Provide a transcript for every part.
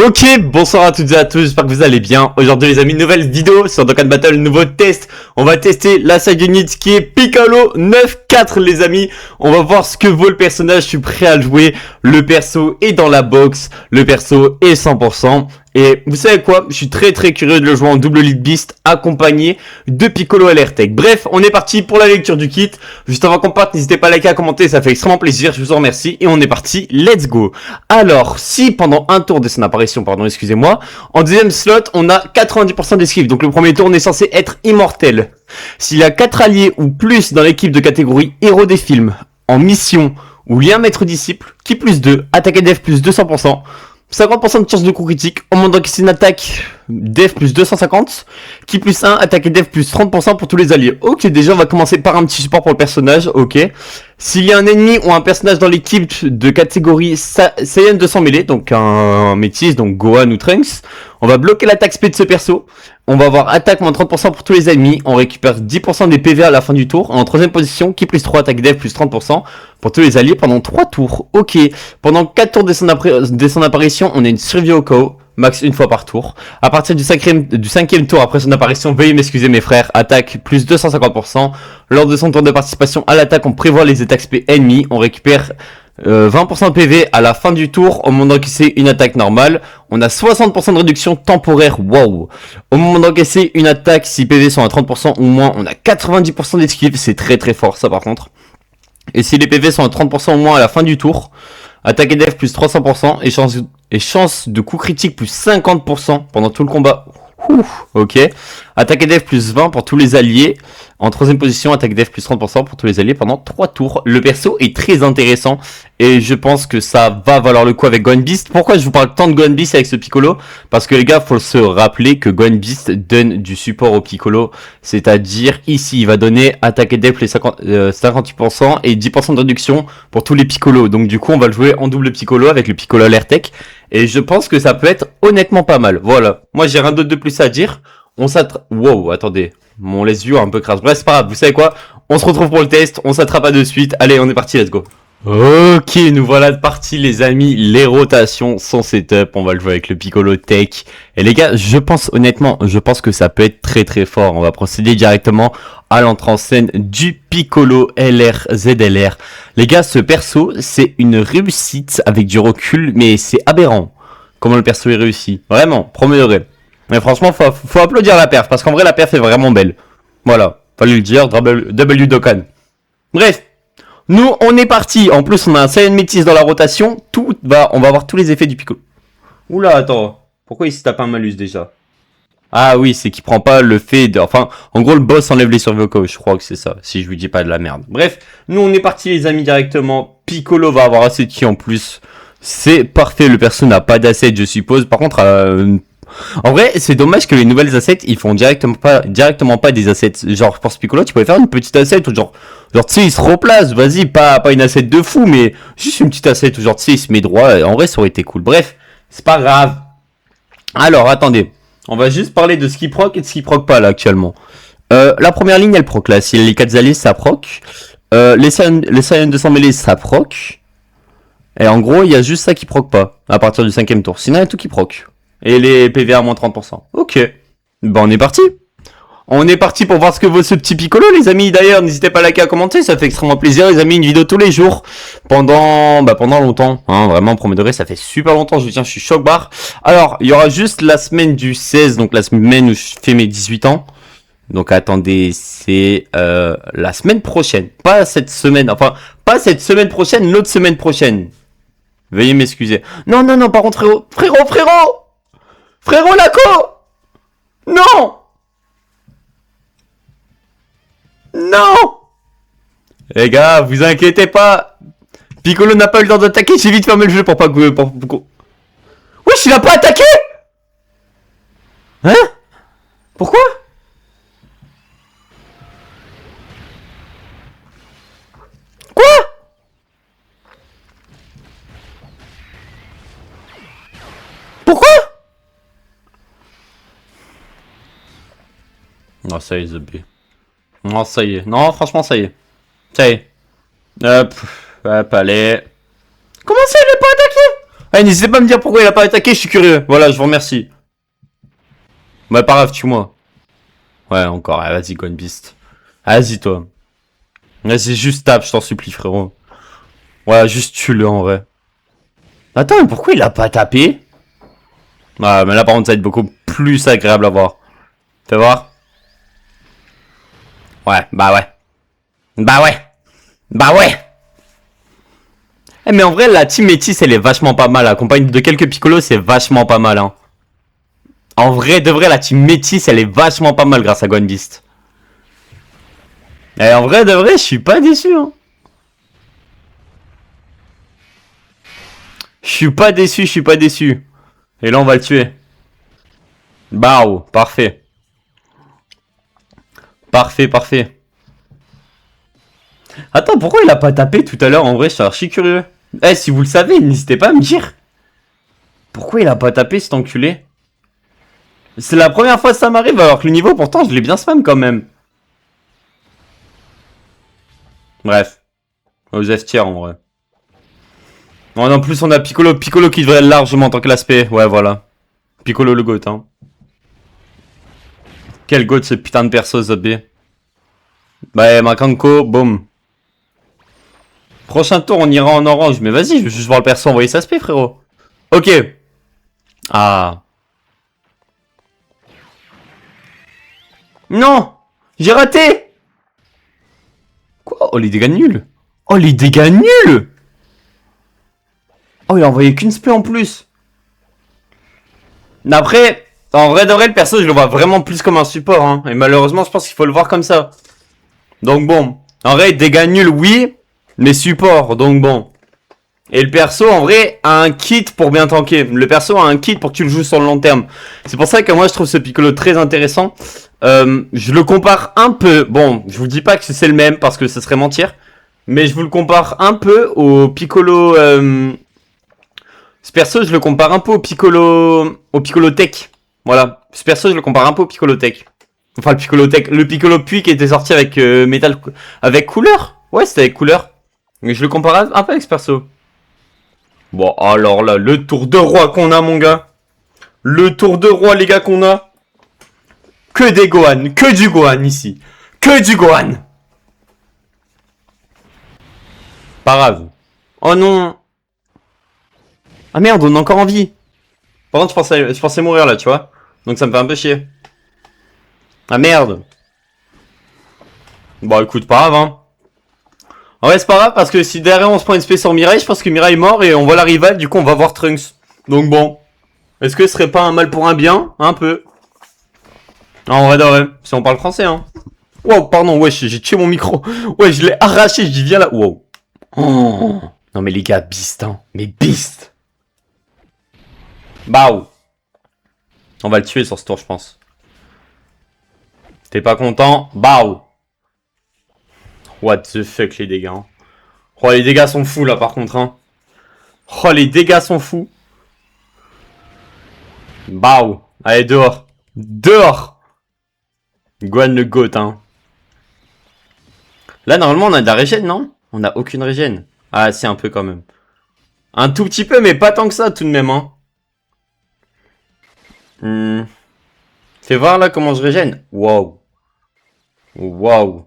Ok, bonsoir à toutes et à tous, j'espère que vous allez bien. Aujourd'hui les amis, nouvelle vidéo sur Dokkan Battle, nouveau test. On va tester la side unit qui est Piccolo 9-4 les amis. On va voir ce que vaut le personnage, je suis prêt à le jouer. Le perso est dans la box, le perso est 100%. Et vous savez quoi, je suis très curieux de le jouer en double lead beast accompagné de Piccolo LR Tech. Bref, on est parti pour la lecture du kit. Juste avant qu'on parte, n'hésitez pas à liker, à commenter, ça fait extrêmement plaisir, je vous en remercie. Et on est parti, let's go. Alors, si pendant un tour de son apparition, excusez-moi, en deuxième slot, on a 90% d'esquive. Donc le premier tour, on est censé être immortel. S'il y a 4 alliés ou plus dans l'équipe de catégorie héros des films, en mission ou lien maître-disciple, qui plus 2, attaque et def plus 200%, 50% de chance de coup critique, au moment d'encaisser une attaque, def plus 250, qui plus 1, attaque et def plus 30% pour tous les alliés. Ok, déjà on va commencer par un petit support pour le personnage, ok. S'il y a un ennemi ou un personnage dans l'équipe de catégorie Saiyan 200 mêlée, donc un métis, donc Gohan ou Trunks, on va bloquer l'attaque speed de ce perso. On va avoir attaque moins 30% pour tous les ennemis, on récupère 10% des PV à la fin du tour. En troisième position, qui plus 3, attaque dev plus 30% pour tous les alliés pendant 3 tours. Ok, pendant 4 tours de son apparition, on a une survie au KO, max une fois par tour. À partir du cinquième tour après son apparition, veuillez m'excuser mes frères, attaque plus 250%. Lors de son tour de participation à l'attaque, on prévoit les attaques SP ennemies, on récupère 20% de PV à la fin du tour au moment d'encaisser une attaque normale. On a 60% de réduction temporaire, wow. Au moment d'encaisser une attaque, si PV sont à 30% ou moins, on a 90% d'esquive, c'est très fort ça par contre. Et si les PV sont à 30% ou moins à la fin du tour, attaque et def plus 300% et chance de coup critique plus 50% pendant tout le combat. Ok. Attaque et def plus 20 pour tous les alliés. En troisième position, attaque def plus 30% pour tous les alliés pendant 3 tours. Le perso est très intéressant et je pense que ça va valoir le coup avec Gohan Beast. Pourquoi je vous parle tant de Gohan Beast avec ce Piccolo? Parce que les gars, faut se rappeler que Gohan Beast donne du support au Piccolo. C'est-à-dire, ici, il va donner attaque et def les 58% et 10% de réduction pour tous les Piccolos. Donc du coup, on va le jouer en double Piccolo avec le Piccolo LR Tech. Et je pense que ça peut être honnêtement pas mal. Voilà. Moi, j'ai rien d'autre de plus à dire. Wow, attendez. Mon laisse-view un peu crasse. Bref, c'est pas grave. Vous savez quoi? On se retrouve pour le test. On s'attrape pas de suite. Allez, on est parti. Let's go. Ok, nous voilà partis les amis. Les rotations sont setup. On va le jouer avec le Piccolo Tech. Et les gars, je pense que ça peut être très fort. On va procéder directement à l'entrée en scène du Piccolo LR ZLR. Les gars, ce perso, c'est une réussite avec du recul, mais c'est aberrant. Comment le perso est réussi. Vraiment, premier degré. Mais franchement, faut applaudir la perf, parce qu'en vrai, la perf est vraiment belle. Voilà, fallait le dire, W Dokkan. Bref, nous, on est parti. En plus, on a un Saiyan métis dans la rotation. On va avoir tous les effets du Piccolo. Oula, attends. Pourquoi il se tape un malus déjà? Ah oui, c'est qu'il prend pas le fait de... Enfin, en gros, le boss enlève les survocaux, je crois que c'est ça, si je lui dis pas de la merde. Bref, nous, on est parti les amis directement. Piccolo va avoir assez de ki en plus. C'est parfait, le perso n'a pas d'assets, je suppose. Par contre... en vrai, c'est dommage que les nouvelles assets, ils font directement pas des assets. Genre, pour ce Piccolo, tu pourrais faire une petite asset ou genre, tu sais, il se replace, vas-y, pas une asset de fou, mais juste une petite asset où genre, tu sais, il se met droit. En vrai, ça aurait été cool. Bref, c'est pas grave. Alors, attendez. On va juste parler de ce qui proc et de ce qui proc pas, là, actuellement. La première ligne, elle proc, là. Si les 4 alliés, ça proc. Les Saiyan 200 mêlés, ça proc. Et en gros, il y a juste ça qui proc pas, à partir du 5ème tour. Sinon, il y a tout qui proc. Et les PV à moins 30%. Ok. Ben on est parti. On est parti pour voir ce que vaut ce petit Piccolo les amis. D'ailleurs n'hésitez pas à liker, à commenter, ça fait extrêmement plaisir les amis. Une vidéo tous les jours. Pendant longtemps. Hein, vraiment premier degré ça fait super longtemps. Je suis choc barre. Alors il y aura juste la semaine du 16. Donc la semaine où je fais mes 18 ans. Donc attendez, c'est la semaine prochaine. Pas cette semaine. Enfin pas cette semaine prochaine, l'autre semaine prochaine. Veuillez m'excuser. Non par contre frérot Frérot Laco! Non! Non! Les gars, vous inquiétez pas. Piccolo n'a pas eu le temps d'attaquer, j'ai vite fermé le jeu pour pas que... Wesh, il a pas attaqué! Hein? Pourquoi? Quoi? Pourquoi? Non, ça y est, The B. Non, ça y est. Non, franchement, ça y est. Ça y est. Hop, allez. Comment ça, il est pas attaqué? Eh, n'hésitez pas à me dire pourquoi il a pas attaqué, je suis curieux. Voilà, je vous remercie. Bah, pas grave, tue-moi. Ouais, encore, vas-y, Gone Beast. Vas-y, toi. Vas-y, juste tape, je t'en supplie, frérot. Ouais, juste tue-le, en vrai. Attends, mais pourquoi il a pas tapé? Ouais, mais là, par contre, ça va être beaucoup plus agréable à voir. Fais voir. Ouais, bah ouais. Bah ouais. Bah ouais. Eh, mais en vrai, la team métis, elle est vachement pas mal. Accompagnée de quelques piccolos, c'est vachement pas mal, hein. En vrai, de vrai, la team métis, elle est vachement pas mal grâce à Gone Beast. Et en vrai, de vrai, je suis pas déçu, hein. Je suis pas déçu, je suis pas déçu. Et là, on va le tuer. Bao, parfait. Parfait, parfait. Attends, pourquoi il a pas tapé tout à l'heure? En vrai, je suis archi curieux. Eh, si vous le savez, n'hésitez pas à me dire. Pourquoi il a pas tapé, cet enculé? C'est la première fois que ça m'arrive, alors que le niveau, pourtant, je l'ai bien spam quand même. Bref. Aux F tiers, en vrai. Bon, en plus, on a Piccolo. Piccolo qui devrait largement en tant que l'aspect. Ouais, voilà. Piccolo le GOAT, hein. Quel GOAT, ce putain de perso, Zobé. Bah, Makanko, boum. Prochain tour, on ira en orange. Mais vas-y, je veux juste voir le perso envoyer sa spé, frérot. Ok. Ah. Non! J'ai raté! Quoi? Oh, les dégâts nuls! Oh, les dégâts nuls! Oh, il a envoyé qu'une spé en plus. Après, en vrai de vrai, le perso, je le vois vraiment plus comme un support, hein. Et malheureusement, je pense qu'il faut le voir comme ça. Donc bon. En vrai, dégâts nuls, oui. Mais support, donc bon. Et le perso, en vrai, a un kit pour bien tanker. Le perso a un kit pour que tu le joues sur le long terme. C'est pour ça que moi, je trouve ce Piccolo très intéressant. Je le compare un peu. Bon, je vous dis pas que c'est le même parce que ce serait mentir. Mais je vous le compare un peu au Piccolo... Ce perso, je le compare un peu au Piccolo Tech. Voilà. Ce perso, je le compare un peu au Piccolo Tech. Enfin, le Piccolo Tech. Le Piccolo Puy qui était sorti avec métal... Avec couleur. Ouais, c'était avec couleur. Mais je le compare un peu avec ce perso. Bon, alors là, le tour de roi qu'on a, mon gars. Le tour de roi, les gars, qu'on a. Que des Gohan. Que du Gohan, ici. Que du Gohan. Pas grave. Oh non. Ah merde, on est encore en vie. Par contre, je pensais mourir, là, tu vois. Donc ça me fait un peu chier. Ah merde. Bon, écoute, pas grave, hein. En vrai, c'est pas grave, parce que si derrière on se prend une spé sur Mirai, je pense que Mirai est mort et on voit la rivale, du coup on va voir Trunks. Donc bon. Est-ce que ce serait pas un mal pour un bien? Un peu. En vrai de vrai, si on parle français, hein. Wow, pardon, wesh, j'ai tué mon micro. Ouais, je l'ai arraché, je dis viens là. Wow. Oh. Non mais les gars, beast, hein. Mais beast. Bao. On va le tuer sur ce tour, je pense. T'es pas content? Bao. What the fuck, les dégâts, hein. Oh, les dégâts sont fous, là, par contre, hein. Oh, les dégâts sont fous. Bao. Allez, dehors. Dehors. Gohan le GOAT, hein. Là, normalement, on a de la régène, non? On a aucune régène. Ah, si, un peu, quand même. Un tout petit peu, mais pas tant que ça, tout de même, hein. Fais voir, là, comment je régène. Wow. Wow.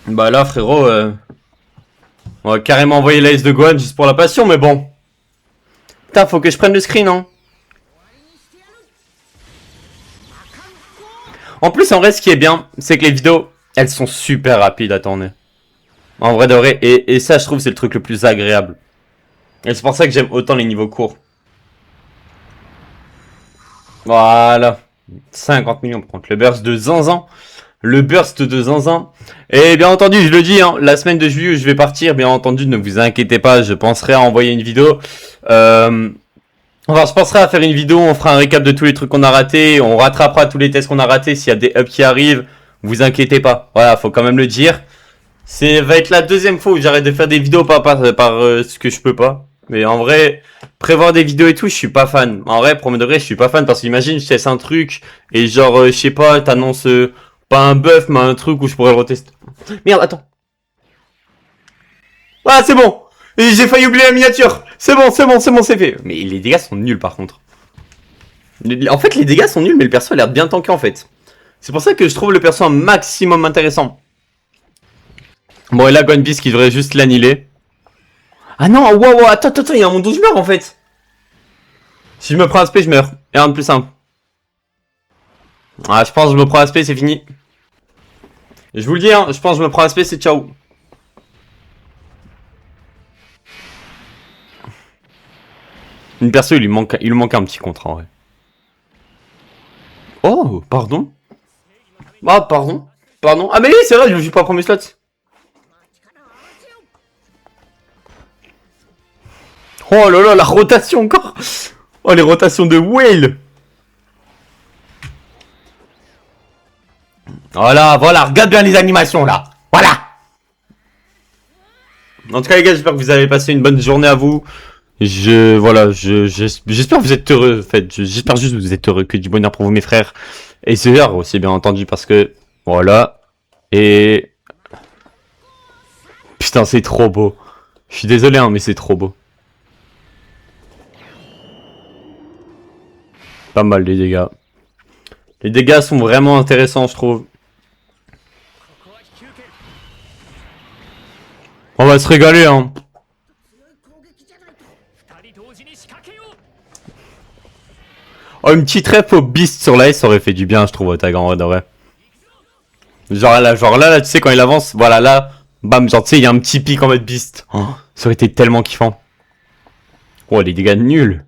Bah là, frérot, on va carrément envoyer l'ace de Gohan juste pour la passion, mais bon. Putain, faut que je prenne le screen, hein. En plus, en vrai, ce qui est bien, c'est que les vidéos, elles sont super rapides à tourner. En vrai de vrai, et ça, je trouve, c'est le truc le plus agréable. Et c'est pour ça que j'aime autant les niveaux courts. Voilà. 50 millions, par contre. Le burst de Zanzan. Le burst de Zanzan. Et bien entendu, je le dis, hein, la semaine de juillet où je vais partir, bien entendu, ne vous inquiétez pas, je penserai à envoyer une vidéo. Enfin, je penserai à faire une vidéo, on fera un récap de tous les trucs qu'on a ratés, on rattrapera tous les tests qu'on a ratés, s'il y a des ups qui arrivent, vous inquiétez pas. Voilà, faut quand même le dire. C'est va être la deuxième fois où j'arrête de faire des vidéos par ce que je peux pas. Mais en vrai, prévoir des vidéos et tout, je suis pas fan. En vrai, premier degré, je suis pas fan parce qu'imagine, je teste un truc et genre, je sais pas, t'annonces pas un buff, mais un truc où je pourrais le retester. Merde, attends. Ah, c'est bon. J'ai failli oublier la miniature. C'est bon, c'est fait. Mais les dégâts sont nuls par contre. En fait, les dégâts sont nuls, mais le perso a l'air bien tanké en fait. C'est pour ça que je trouve le perso un maximum intéressant. Bon, et là, Gwen Beast qui devrait juste l'annihiler. Ah non, wow, attends, il y a un monde où je meurs en fait. Si je me prends aspect, je meurs. Et un de plus simple. Ah, je pense que je me prends aspect, c'est fini. Je vous le dis, hein, je pense que je me prends aspect, c'est ciao. Une perso, il lui manque un petit contrat en vrai. Oh, pardon. Ah, pardon. Ah, mais oui, c'est vrai, je joue pas premier slot. Oh là là, la rotation encore. Oh, les rotations de Whale. Voilà, regarde bien les animations là. Voilà. En tout cas les gars, j'espère que vous avez passé une bonne journée à vous. J'espère que vous êtes heureux. En fait, j'espère juste que vous êtes heureux, que du bonheur pour vous mes frères. Et sœurs aussi bien entendu parce que voilà. Et putain, c'est trop beau. Je suis désolé hein, mais c'est trop beau. Pas mal les dégâts. Les dégâts sont vraiment intéressants, je trouve. On va se régaler, hein. Oh, une petite rep au Beast sur l'ice, ça aurait fait du bien, je trouve, au tag en vrai. Genre là, tu sais, quand il avance, voilà, là, bam, genre, tu sais, il y a un petit pic en mode Beast. Oh, ça aurait été tellement kiffant. Oh, les dégâts nuls.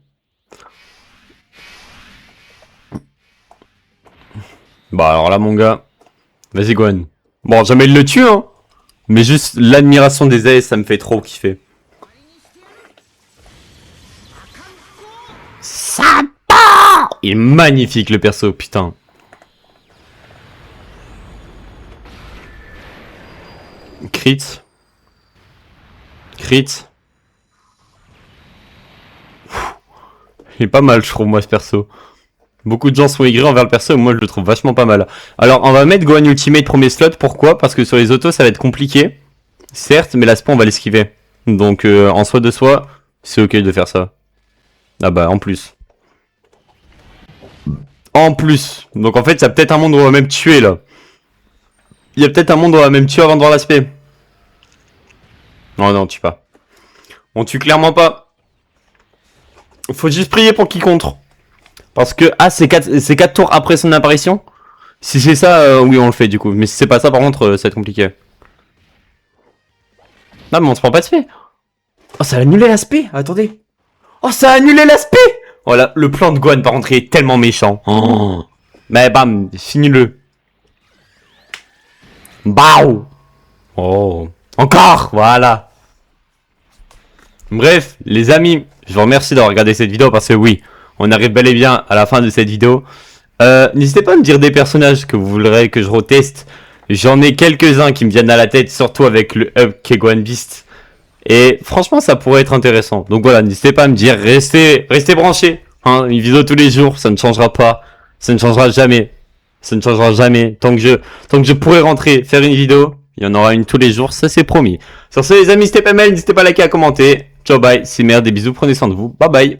Bah, alors là, mon gars. Vas-y, Gwen. Bon, jamais il le tue, hein. Mais juste l'admiration des AS, ça me fait trop kiffer. Ça part. Il est magnifique le perso, putain. Crit. Il est pas mal, je trouve, moi, ce perso. Beaucoup de gens sont aigris envers le perso, et moi, je le trouve vachement pas mal. Alors, on va mettre Gohan Ultimate premier slot. Pourquoi? Parce que sur les autos, ça va être compliqué. Certes, mais la spawn, on va l'esquiver. Donc, en soi de soi, c'est ok de faire ça. Ah bah, en plus. Donc, en fait, il y a peut-être un monde où on va même tuer, là. Il y a peut-être un monde où on va même tuer avant de voir l'aspect. Non, on tue pas. On tue clairement pas. Faut juste prier pour qu'il contre. Parce que, ah, c'est 4 tours après son apparition. Si c'est ça, oui, on le fait du coup. Mais si c'est pas ça, par contre, ça va être compliqué. Non, mais on se prend pas de spé. Oh, ça a annulé l'aspect. Attendez. Oh, ça a annulé l'aspect. Voilà, le plan de Gohan, par contre, il est tellement méchant. Oh. Mais bam, finis-le. Bao. Oh. Encore, voilà. Bref, les amis, je vous remercie d'avoir regardé cette vidéo parce que oui, on arrive bel et bien à la fin de cette vidéo. N'hésitez pas à me dire des personnages que vous voudrez que je reteste. J'en ai quelques-uns qui me viennent à la tête, surtout avec le hub qu'est Gohan Beast. Et franchement, ça pourrait être intéressant. Donc voilà, n'hésitez pas à me dire, restez branchés. Hein, une vidéo tous les jours, ça ne changera pas. Ça ne changera jamais. Ça ne changera jamais. Tant que je pourrai rentrer, faire une vidéo, il y en aura une tous les jours, ça c'est promis. Sur ce les amis, n'hésitez pas à liker, à commenter. Ciao, bye, c'est merde, des bisous, prenez soin de vous. Bye bye.